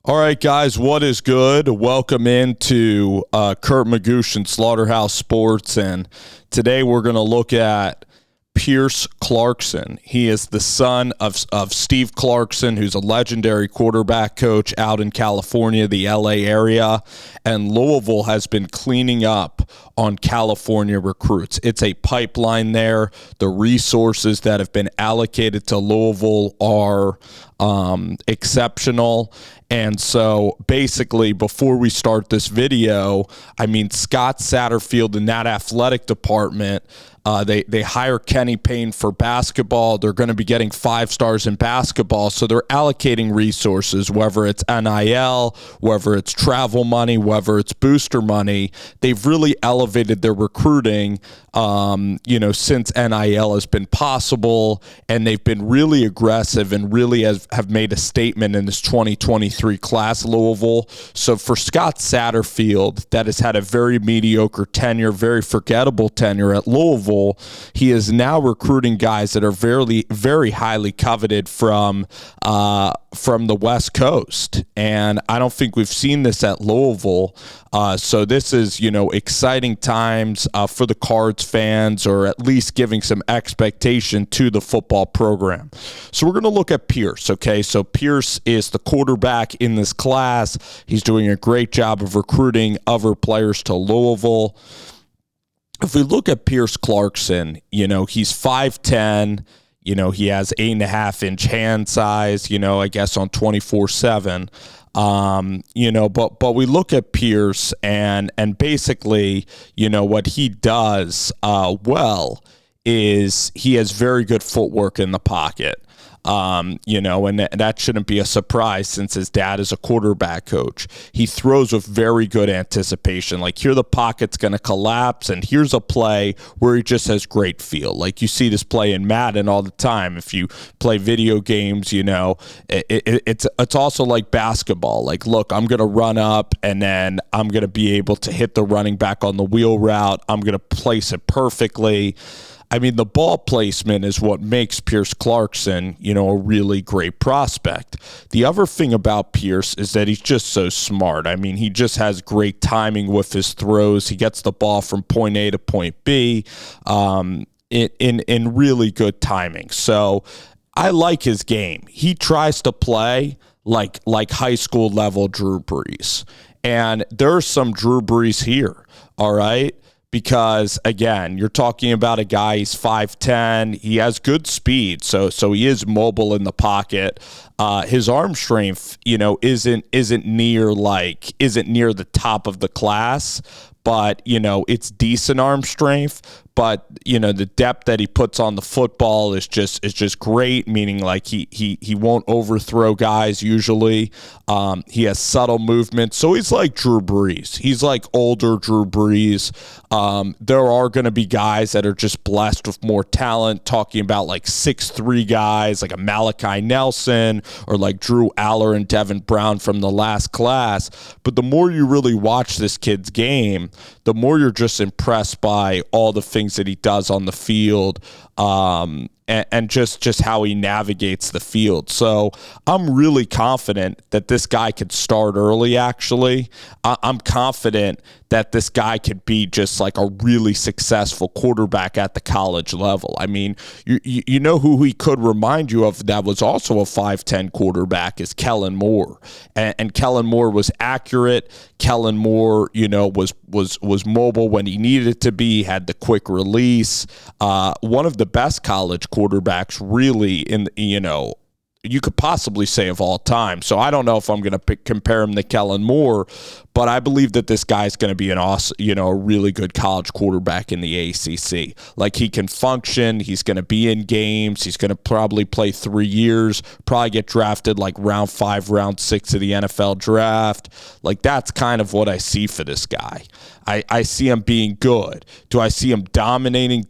All right, guys, what is good? Welcome into Kurt Magoosh and Slaughterhouse Sports, and today we're going to look at Pierce Clarkson. He is the son of Steve Clarkson, who's a legendary quarterback coach out in California, the LA area, and Louisville has been cleaning up on California recruits. It's a pipeline there. The resources that have been allocated to Louisville are exceptional. And so basically, before we start this video, Scott Satterfield in that athletic department, they hire Kenny Payne for basketball. They're going to be getting 5 stars in basketball. So they're allocating resources, whether it's NIL, whether it's travel money, whether it's booster money. They've really elevated their recruiting, since NIL has been possible. And they've been really aggressive and really have made a statement in this 2023 class, Louisville. So for Scott Satterfield, that has had a very mediocre tenure, very forgettable tenure at Louisville, he is now recruiting guys that are very, very highly coveted from the West Coast. And I don't think we've seen this at Louisville. So this is, exciting times for the Cards fans, or at least giving some expectation to the football program. So we're going to look at Pierce, okay? So Pierce is the quarterback in this class. He's doing a great job of recruiting other players to Louisville. If we look at Pierce Clarkson, he's 5'10", he has 8.5-inch hand size, I guess on 24/7. But we look at Pierce and basically, what he does well is he has very good footwork in the pocket. And that shouldn't be a surprise since his dad is a quarterback coach. He throws with very good anticipation. Like, here the pocket's going to collapse, and here's a play where he just has great feel. Like, you see this play in Madden all the time. If you play video games, it's also like basketball. Like, look, I'm going to run up, and then I'm going to be able to hit the running back on the wheel route. I'm going to place it perfectly. The ball placement is what makes Pierce Clarkson, a really great prospect. The other thing about Pierce is that he's just so smart. He just has great timing with his throws. He gets the ball from point A to point B in really good timing. So I like his game. He tries to play like high school level Drew Brees. And there's some Drew Brees here, all right? Because, again, you're talking about a guy, he's 5'10", he has good speed, so he is mobile in the pocket. His arm strength, isn't near the top of the class, but, it's decent arm strength. But, the depth that he puts on the football is just great, meaning like he won't overthrow guys usually. He has subtle movement. So he's like Drew Brees. He's like older Drew Brees. There are going to be guys that are just blessed with more talent, talking about like 6'3" guys, like a Malachi Nelson, or like Drew Aller and Devin Brown from the last class. But the more you really watch this kid's game, the more you're just impressed by all the things that he does on the field, and just how he navigates the field. So I'm really confident that this guy could start early, actually. I'm confident that this guy could be just like a really successful quarterback at the college level. You know who he could remind you of that was also a 5'10" quarterback is Kellen Moore. And Kellen Moore was accurate. Kellen Moore, was mobile when he needed to be, had the quick release. One of the best college quarterbacks really you could possibly say of all time. So I don't know if I'm going to compare him to Kellen Moore, but I believe that this guy's going to be an awesome, a really good college quarterback in the ACC. Like, he can function. He's going to be in games. He's going to probably play 3 years, probably get drafted like round 5, round 6 of the NFL draft. Like, that's kind of what I see for this guy. I see him being good. Do I see him dominating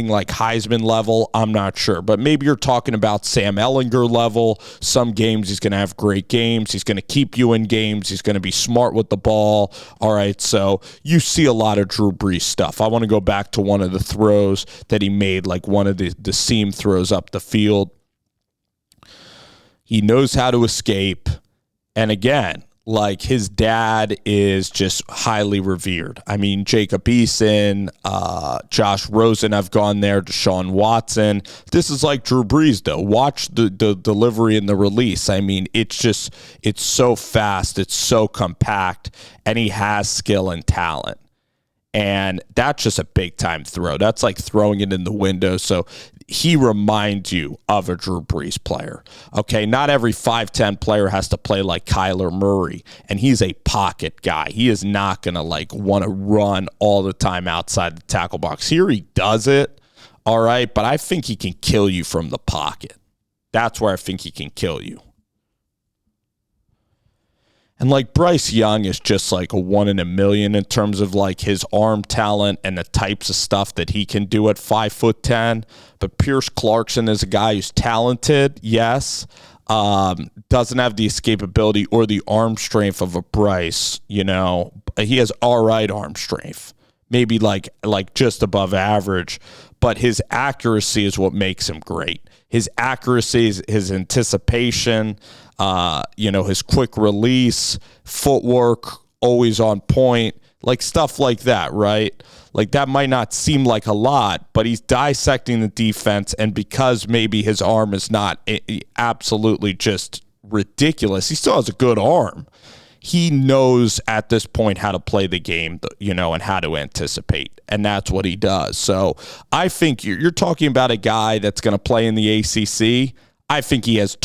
like Heisman level? I'm not sure. But maybe you're talking about Sam Ehlinger level. Some games he's going to have great games. He's going to keep you in games. He's going to be smart with the ball. All right, so you see a lot of Drew Brees stuff. I want to go back to one of the throws that he made, like one of the seam throws up the field. He knows how to escape. And again, like his dad is just highly revered. I mean, Jacob Eason, Josh Rosen have gone there, Deshaun Watson. This is like Drew Brees, though. Watch the delivery and the release. I mean, it's so fast, it's so compact, and he has skill and talent. And that's just a big-time throw. That's like throwing it in the window. So he reminds you of a Drew Brees player. Okay, not every 5'10 player has to play like Kyler Murray, and he's a pocket guy. He is not going to like want to run all the time outside the tackle box. Here he does it, all right, but I think he can kill you from the pocket. That's where I think he can kill you. And like Bryce Young is just like a 1 in a million in terms of like his arm talent and the types of stuff that he can do at 5'10". But Pierce Clarkson is a guy who's talented, yes, doesn't have the escapability or the arm strength of a Bryce. You know, he has all right arm strength, maybe like just above average, but his accuracy is what makes him great. His accuracy, his anticipation, his quick release, footwork, always on point, like stuff like that, right? Like that might not seem like a lot, but he's dissecting the defense, and because maybe his arm is not absolutely just ridiculous, he still has a good arm. He knows at this point how to play the game, and how to anticipate, and that's what he does. So I think you're talking about a guy that's going to play in the ACC. I think he has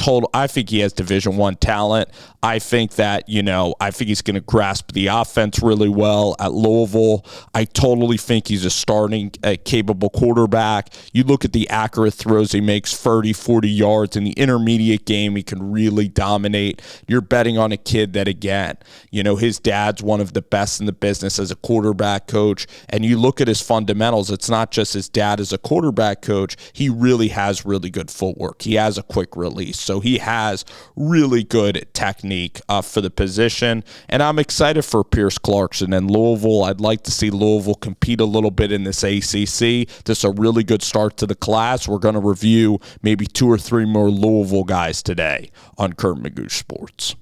Division I talent. I think that, I think he's going to grasp the offense really well at Louisville. I totally think he's a starting capable quarterback. You look at the accurate throws he makes, 30, 40 yards. In the intermediate game, he can really dominate. You're betting on a kid that, again, his dad's one of the best in the business as a quarterback coach. And you look at his fundamentals, it's not just his dad as a quarterback coach. He really has really good footwork. He has a quick release. So he has really good technique for the position. And I'm excited for Pierce Clarkson and Louisville. I'd like to see Louisville compete a little bit in this ACC. This is a really good start to the class. We're going to review maybe 2 or 3 more Louisville guys today on Kurt Magoosh Sports.